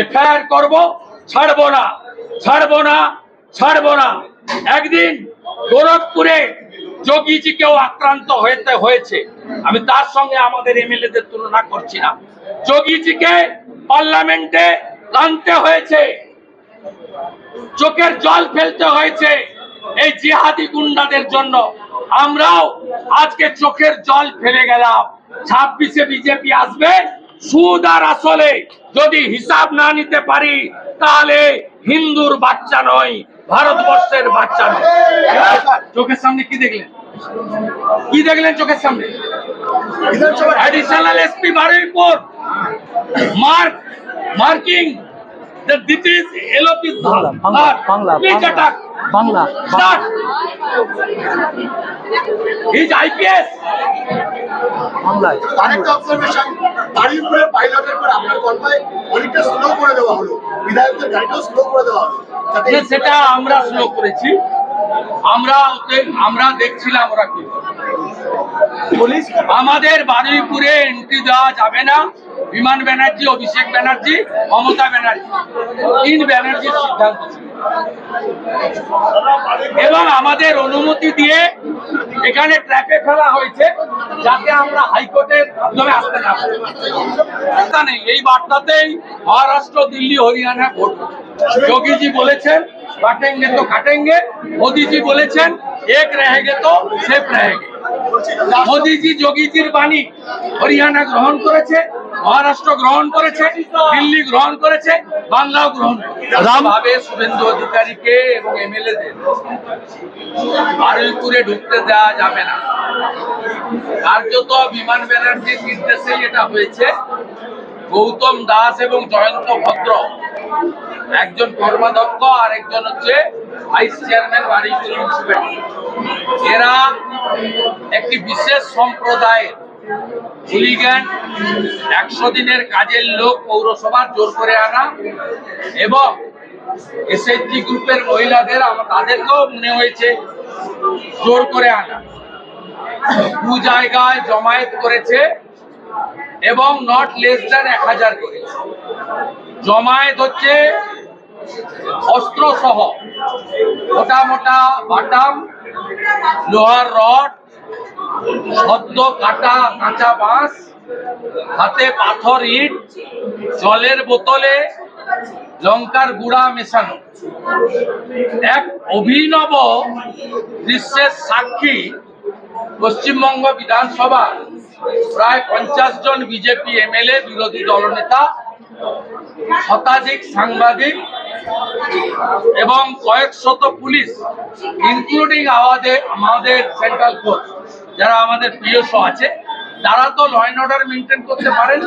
FIR করব, ছাড়বো না, ছাড়বো না, ছাড়বো না। একদিন গোরখপুরে যোগীজিকেও আক্রান্ত হয়েছে। আমি তার সঙ্গে আমাদের এমএলএদের তুলনা করছি না। যোগীজিকে পার্লামেন্টে আনতে হয়েছে, চোখের জল ফেলতে হয়েছে এই জিহাদি গুন্ডাদের জন্য। আমরাও আজকে চোখের জল ফেলে গেলাম। 26-এ বিজেপি আসবে, সুদ আর আসলে যদি হিসাব না নিতে পারি তাহলে হিন্দুর বাচ্চা নয়, ভারতবর্ষের বাচ্চা নয়। চোখের সামনে কি দেখলেন? কি দেখলেন চোখের সামনে? Additional SP Baruipur marking that this is LOP Bangla. start. He's IPS. বাংলায় আরেকটা অবজারভেশন, বারুইপুরের পাইলটের পর আপনার কনভয় অনেকটা স্লো করে দেওয়া হলো, বিধায়কদের গাড়িটাও স্লো করে দেওয়া হলো। সেটা আমরা স্লো করেছি, আমরা দেখছিলাম ওরা কি। পুলিশ আমাদের বারুইপুরে এন্ট্রি দেওয়া যাবে না। বিমান ব্যানার্জি, অভিষেক ব্যানার্জি, মমতা ব্যানার্জি, 3 ব্যানার্জির সিদ্ধান্ত ছিল। এবং আমাদের অনুমতি দিয়ে এখানে ট্র্যাপে ফেলা হয়েছে যাতে আমরা হাইকোর্টের মাধ্যমে আসতে না পারি। নেই এই বার্তাতেই মহারাষ্ট্র, দিল্লি, হরিয়ানা ভোট। যোগী জি বলেছেন কাটেঙ্গে তো কাটেঙ্গে, মোদি জি বলেছেন এক रहेंगे तो सेफ रहेंगे। মোদি জি যোগীজির বাণী হরিয়ানা গ্রহণ করেছে, মহারাষ্ট্র গ্রহণ করেছে, দিল্লি গ্রহণ করেছে, বাংলাও গ্রহণ করেছে। শুভেন্দু অধিকারীকে এবং এমএলএদের বারুইপুরে ঢুকতে দেওয়া যাবে না। কার্যত বিমান ব্যানার্জির নির্দেশেই এটা হয়েছে। গৌতম দাস এবং জয়ন্ত ভদ্র, একজন কর্মাধ্যক্ষ আর একজন হচ্ছে ভাইস চেয়ারম্যান বারুইপুর মিউনিসিপ্যালিটি, এরা একটি বিশেষ সম্প্রদায়ের হুলিগান, 100 দিনের কাজের লোক পৌরসভার জোর করে আনা এবং এসএইচজি গ্রুপের মহিলাদের তাদেরকেও মনে হয়েছে জোর করে আনা, 2 জায়গায় জমায়েত করেছে এবং নট লেস দ্যান 1000 করেছে। জমায়েত হচ্ছে অস্ত্র সহ, মোটা মোটা বাটাম, লোহার রড, সদ্য কাটা কাঁচা বাঁশ, হাতে পাথর, ইট, জলের বোতলে লঙ্কার গুঁড়া মেশানো। এক অভিনব দৃশ্যের সাক্ষী পশ্চিমবঙ্গ বিধানসভা প্রায় 50 জন বিজেপি এমএলএ, বিরোধী দলনেতা, শতাধিক সাংবাদিক এবং কয়েকশত পুলিশ, ইনক্লুডিং আমাদের সেন্ট্রাল ফোর্স, যারা আমাদের পিএসও আছে, তারা তো ল অ্যান্ড অর্ডার মেনটেন করতে পারেন,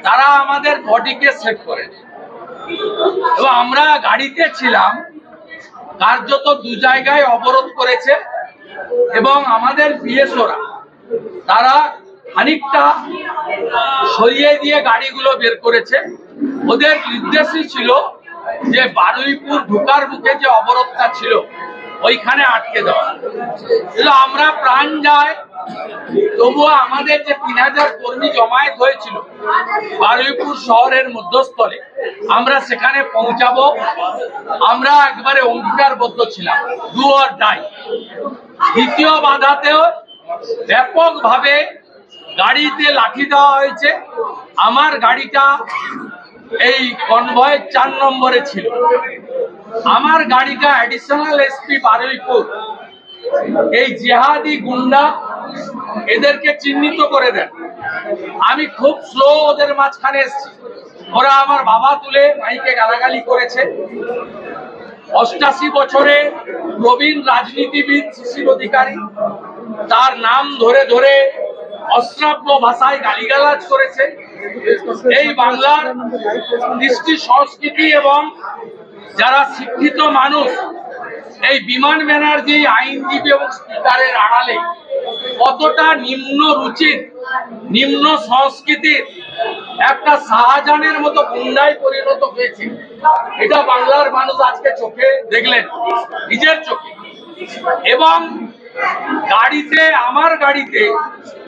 তারা আমাদের বডিকে সেভ করেন। এবং আমরা গাড়িতে ছিলাম, কার্যত 2 জায়গায় অবরোধ করেছে এবং আমাদের পিএসওরা তারা খানিকটা সরিয়ে দিয়ে গাড়িগুলো বের করেছে। ওদের নির্দেশই ছিল যে বারুইপুর ঢোকার মুখে যে অবরোধটা ছিল ওইখানে আটকে দেওয়া। আমরা প্রাণ যায়, তবুও আমাদের যে 3000 কর্মী জমায়েত হয়েছিল বারুইপুর শহরের মধ্যস্থলে, আমরা সেখানে পৌঁছাবো। আমরা একবারে অঙ্গীকারবদ্ধ ছিলাম, ডু অর ডাই। দ্বিতীয় বাধাতেও ব্যাপকভাবে গাড়িতে লাঠি দেওয়া হয়েছে। আমার গাড়িটা এই কনভয়ের 4 নম্বরে ছিল। আমার গাড়িটা অ্যাডিশনাল এসপি বারুইপুর এই জিহাদি গুন্ডা এদেরকে চিহ্নিত করে দেন। আমি খুব স্লো ওদের মাঝখানে এসেছি। ওরা আমার বাবা তুলে মাইকে গালাগালি করেছে। 88 বছরে প্রবীণ রাজনীতিবিদ শিশির অধিকারী, তার নাম ধরে ধরে অশ্রাব্য ভাষায় গালিগালাজ করেছে। এই বাংলার কৃষ্টি সংস্কৃতি এবং যারা শিক্ষিত মানুষ, এই বিমান ব্যানার্জি আইনজীবী এবং স্পিকারের আড়ালে কতটা নিম্ন রুচির, নিম্ন সংস্কৃতির একটা শাহজাহানের মতো গুন্ডায় পরিণত হয়েছে, এটা বাংলার মানুষ আজকে চোখে দেখলেন, নিজের চোখে। এবং গাড়িতে, আমার গাড়িতে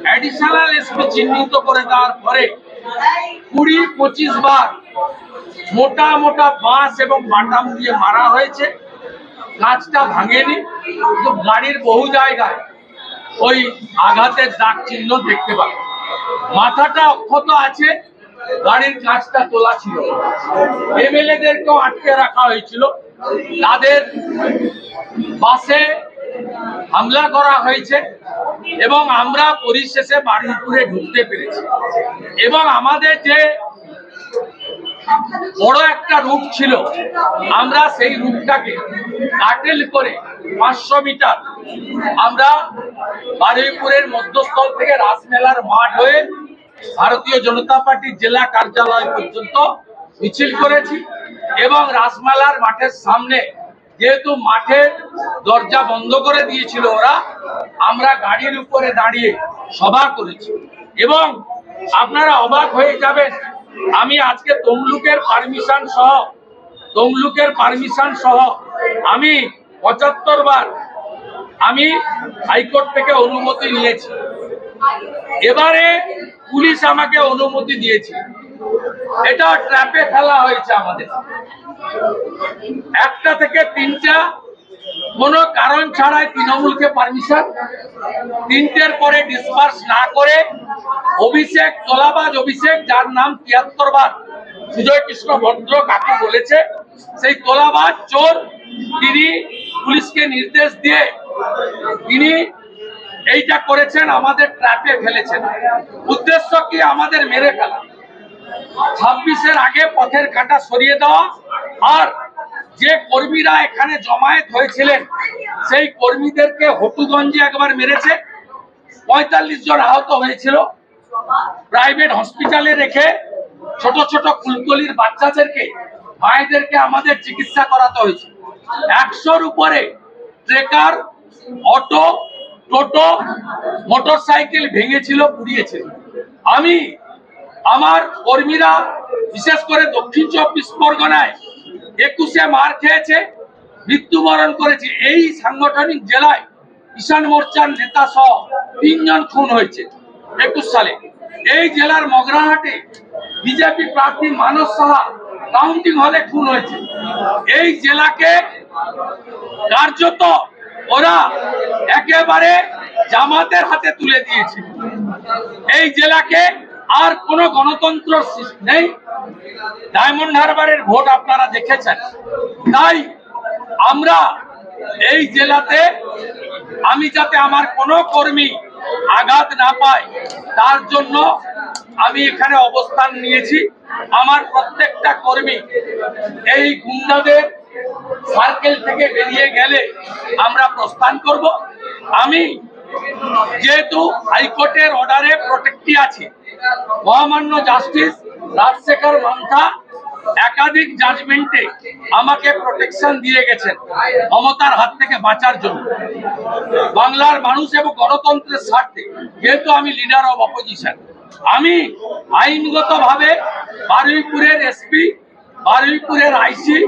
অ্যাডিশনাল এসপি চিহ্নিত করে দেওয়ার পরে 20-25 বার মোটা মোটা বাঁশ এবং বাটাম দিয়ে মারা হয়েছে। কাঁচটা ভাঙেনি, কিন্তু গাড়ির বহু জায়গায় ওই আঘাতের দাগ চিহ্ন দেখতে পাবে। মাথাটা অক্ষত আছে, গাড়ির কাঁচটা তোলা ছিল। এমএলএদেরকেও আটকে রাখা হয়েছিল, তাদের বাসে হামলা করা হয়েছে এবং আমরা পরিশেষে বারুইপুরে ঢুকতে পেরেছি। এবং আমাদের যে বড় একটা রুট ছিল, আমরা সেই রুটটাকে কাটেল করে 500 মিটার আমরা বারুইপুরের মধ্যস্থল থেকে রাসমেলার মাঠ হয়ে ভারতীয় জনতা পার্টির জেলা কার্যালয় পর্যন্ত মিছিল করেছি। এবং রাসমেলার মাঠের সামনে, যেহেতু মাঠের দরজা বন্ধ করে দিয়েছিল ওরা, আমরা গাড়ির উপরে দাঁড়িয়ে সভা করেছি। এবং আপনারা অবাক হয়ে যাবেন, আমি আজকে তমলুকের পারমিশন সহ আমি 75 বার আমি হাইকোর্ট থেকে অনুমতি নিয়েছি। এবারে পুলিশ আমাকে অনুমতি দিয়েছে। এটা ট্র্যাপে ফেলা হয়েছে আমাদের। 1টা থেকে 3টা কোনো কারণ ছাড়াই তৃণমূলকে পারমিশন, 3টের পরে ডিসপার্স না করে অভিষেক, তোলাবাজ অভিষেক, যার নাম 73 বার সুজয় কৃষ্ণ ভদ্র কাকু বলেছে, সেই তোলাবাজ চোর, তিনি পুলিশকে নির্দেশ দিয়ে তিনি এইটা করেছেন, আমাদের ট্র্যাপে ফেলেছেন। উদ্দেশ্য কি? আমাদের মেরে ফেলা। 26-এর আগে পথের কাঁটা সরিয়ে দেওয়া। আর যে কর্মীরা এখানে জমায়েত হয়েছিলেন, সেই কর্মীদেরকে হটুগঞ্জে একবার মেরেছে, 45 জন আহত হয়েছিল। প্রাইভেট হসপিটালে রেখে ছোট ছোট কুলতলির বাচ্চাদেরকে, মায়েদেরকে আমাদের চিকিৎসা করাতে হয়েছে। 100-র উপরে ট্রেকার, অটো, টোটো, মোটরসাইকেল ভেঙেছিল, পুড়িয়েছিল। আমার কর্মীরা বিশেষ করে দক্ষিণ 24 পরগনায় 21-এ মার খেয়েছে, মৃত্যুবরণ করেছে। এই সাংগঠনিক জেলায় কিষাণ মোর্চার নেতা সহ 3 জন খুন হয়েছে 21 সালে। এই জেলার মগরাহাটে বিজেপি প্রার্থী মানস সাহা কাউন্টিং হলে খুন হয়েছে। এই জেলাকে কার্যত ওরা একেবারে জামাতের হাতে তুলে দিয়েছে। এই জেলাকে আর কোনো গণতন্ত্র নেই। ডায়মন্ড হারবারের ভোট আপনারা দেখেছেন। তাই আমরা এই জেলাতে, আমি যাতে আমার কোনো কর্মী আঘাত না পায়, তার জন্য আমি এখানে অবস্থান নিয়েছি। আমার প্রত্যেকটা কর্মী এই গুন্ডাদের সার্কেল থেকে বেরিয়ে গেলে আমরা প্রস্থান করব। আমি যেহেতু হাইকোর্টের অর্ডারে প্রোটেক্টি আছে, মহামান্য জাস্টিস রাজশেখর মান্থা একাধিক জাজমেন্টে আমাকে প্রোটেকশন দিয়ে গেছেন মমতার হাত থেকে বাঁচার জন্য, বাংলার মানুষ এবং গণতন্ত্রের স্বার্থে। যেহেতু আমি লিডার অব অপোজিশন, আমি আইনগতভাবে বারুইপুরের এসপি, বারুইপুরের আইসি